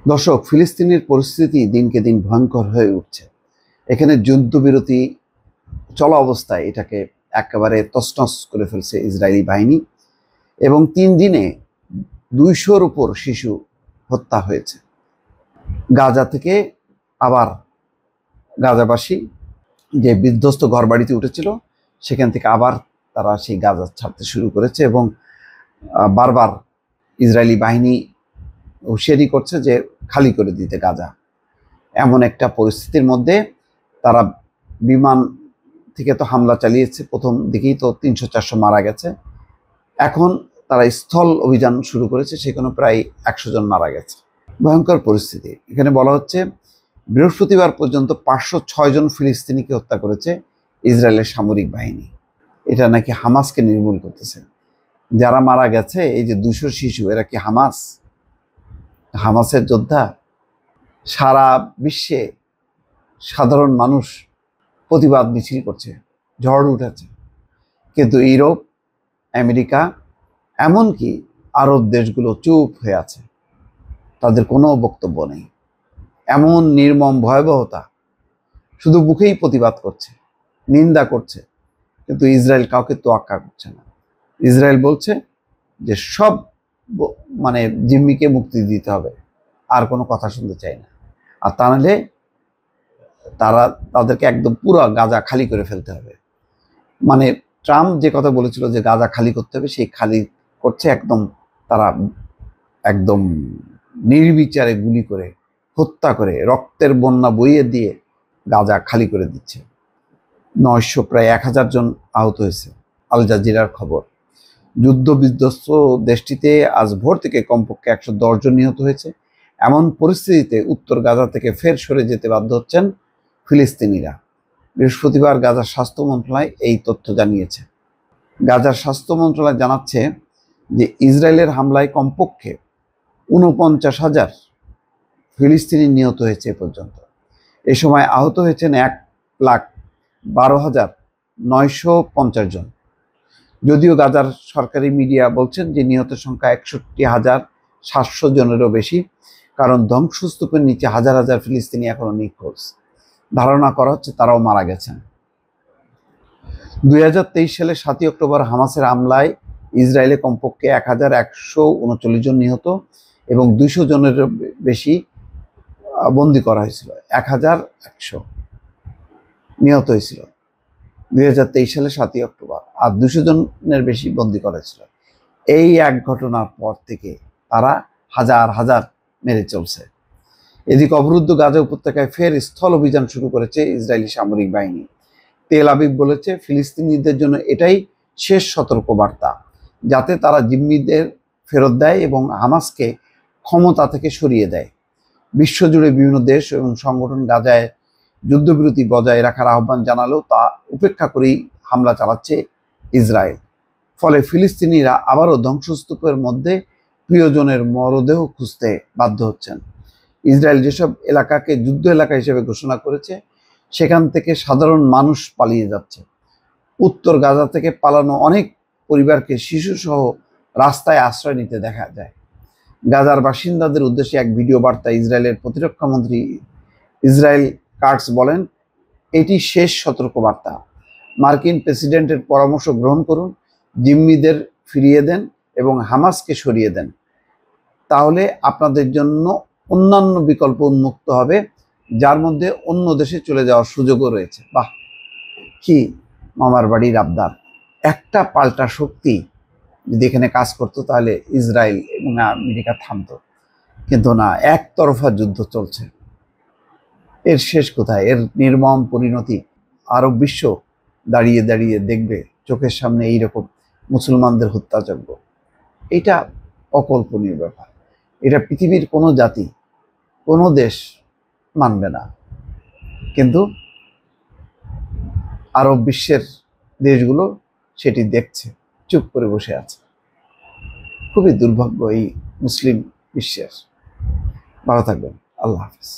দর্শক, ফিলিস্তিনের পরিস্থিতি দিনকে দিন ভয়ঙ্কর হয়ে উঠছে। এখানে যুদ্ধবিরতি চলা অবস্থায় এটাকে একেবারে তছনছ করে ফেলছে ইসরায়েলি বাহিনী, এবং 3 দিনে 200-র উপর শিশু হত্যা হয়েছে। গাজা থেকে আবার গাজাবাসী যে বিধ্বস্ত ঘরবাড়িতে উঠেছিল সেখান থেকে আবার তারা সেই গাজা ছাড়তে শুরু করেছে, এবং বারবার ইসরায়েলি বাহিনী হুঁশিয়ারি করছে যে খালি করে দিতে গাজা। এমন একটা পরিস্থিতির মধ্যে তারা বিমান থেকে তো হামলা চালিয়েছে, প্রথম দিকেই তো 300-400 মারা গেছে। এখন তারা স্থল অভিযান শুরু করেছে, সেখানে প্রায় 100 জন মারা গেছে। ভয়ঙ্কর পরিস্থিতি। এখানে বলা হচ্ছে বৃহস্পতিবার পর্যন্ত 506 জন ফিলিস্তিনিকে হত্যা করেছে ইসরায়েলের সামরিক বাহিনী। এটা নাকি হামাসকে নির্মূল করতেছে। যারা মারা গেছে, এই যে 200 শিশু, এরা কি হামাসের যোদ্ধা? সারা বিশ্বে সাধারণ মানুষ প্রতিবাদ মিছিল করছে, ঝড় উঠেছে, কিন্তু ইউরোপ, আমেরিকা, এমনকি আরব দেশগুলো চুপ হয়ে আছে। তাদের কোনো বক্তব্য নেই। এমন নির্মম ভয়াবহতা, শুধু মুখেই প্রতিবাদ করছে, নিন্দা করছে, কিন্তু ইসরায়েল কাউকে তোয়াক্কা করছে না। ইসরায়েল বলছে যে সব জিম্মিকে মুক্তি দিতে হবে, আর কোনো কথা শুনতে চাই না, আর তা নাহলে তাদেরকে একদম পুরো গাজা খালি করে ফেলতে হবে। ট্রাম্প যে কথা বলেছিল যে গাজা খালি করতে হবে, সেই খালি করছে। তারা একদম নির্বিচারে গুলি করে, হত্যা করে, রক্তের বন্যা বইয়ে দিয়ে গাজা খালি করে দিচ্ছে। প্রায় 1000 জন আহত হয়েছে, আল জাজিরার খবর। যুদ্ধ বিধ্বস্ত দেশটিতে আজ ভোর থেকে কমপক্ষে 110 জন নিহত হয়েছে। এমন পরিস্থিতিতে উত্তর গাজা থেকে ফের সরে যেতে বাধ্য হচ্ছেন ফিলিস্তিনিরা। বৃহস্পতিবার গাজার স্বাস্থ্য মন্ত্রণালয় এই তথ্য জানিয়েছে। গাজার স্বাস্থ্য মন্ত্রণালয় জানাচ্ছে যে ইসরায়েলের হামলায় কমপক্ষে 49,000 ফিলিস্তিনি নিহত হয়েছে এ পর্যন্ত। এ সময় আহত হয়েছেন 1,12,950 জন। যদিও গাজার সরকারি মিডিয়া বলছেন যে নিহতের সংখ্যা 61,700 জনেরও বেশি, কারণ ধ্বংসস্তূপের নিচে হাজার হাজার ফিলিস্তিনি এখনো নিখোঁজ। ধারণা করা হচ্ছে তারাও মারা গেছেন। 2023 সালে 7ই অক্টোবর হামাসের হামলায় ইসরায়েলে কমপক্ষে 1,139 জন নিহত এবং 200 জনেরও বেশি বন্দী করা হয়েছিল। 1,100 নিহত হয়েছিল 2023 সালে 7ই অক্টোবর, আর 200 জনের বেশি বন্দী করা হয়েছিল। এই এক ঘটনার পর থেকে তারা হাজার হাজার মেরে চলছে। এদিকে অবরুদ্ধ গাজা উপত্যকায় ফের স্থল অভিযান শুরু করেছে ইসরায়েলি সামরিক বাহিনী। তেল আবিব বলেছে ফিলিস্তিনিদের জন্য এটাই শেষ সতর্কবার্তা, যাতে তারা জিম্মিদের ফেরত দেয় এবং হামাসকে ক্ষমতা থেকে সরিয়ে দেয়। বিশ্বজুড়ে বিভিন্ন দেশ এবং সংগঠন গাজায় যুদ্ধবিরতি বজায় রাখার আহ্বান জানালেও তা উপেক্ষা করেই হামলা চালাচ্ছে ইসরায়েল। ফলে ফিলিস্তিনিরা আবারও ধ্বংসস্তূপের মধ্যে প্রিয়জনের মরদেহ খুঁজতে বাধ্য হচ্ছেন। ইসরায়েল যেসব এলাকাকে যুদ্ধ এলাকা হিসেবে ঘোষণা করেছে, সেখান থেকে সাধারণ মানুষ পালিয়ে যাচ্ছে। উত্তর গাজা থেকে পালানো অনেক পরিবারকে শিশুসহ রাস্তায় আশ্রয় নিতে দেখা যায়। গাজার বাসিন্দাদের উদ্দেশ্যে এক ভিডিও বার্তায় ইসরায়েলের প্রতিরক্ষা মন্ত্রী ইসরায়েল কাটস বলেন, এটি শেষ সতর্কবার্তা। মার্কিন প্রেসিডেন্টের পরামর্শ গ্রহণ করুন, জিম্মিদের ফিরিয়ে দেন এবং হামাসকে সরিয়ে দেন। তাহলে আপনাদের জন্য অন্যান্য বিকল্প উন্মুক্ত হবে, যার মধ্যে অন্য দেশে চলে যাওয়ার সুযোগও রয়েছে। বাহ, কি মামার বাড়ির আবদার! একটা পাল্টা শক্তি যদি এখানে কাজ করতো তাহলে ইসরায়েল এবং আমেরিকা থামতো, কিন্তু না, একতরফা যুদ্ধ চলছে। এর শেষ কোথায়? এর নির্মম পরিণতি আরব বিশ্ব দাঁড়িয়ে দাঁড়িয়ে দেখবে চোখের সামনে এইরকম মুসলমানদের হত্যাযজ্ঞ। এটা অকল্পনীয় ব্যাপার। এটা পৃথিবীর কোনো জাতি, কোনো দেশ মানবে না, কিন্তু আরব বিশ্বের দেশগুলো সেটি দেখছে, চুপ করে বসে আছে। খুবই দুর্ভাগ্য এই মুসলিম বিশ্বের। ভালো থাকবেন। আল্লাহ হাফিজ।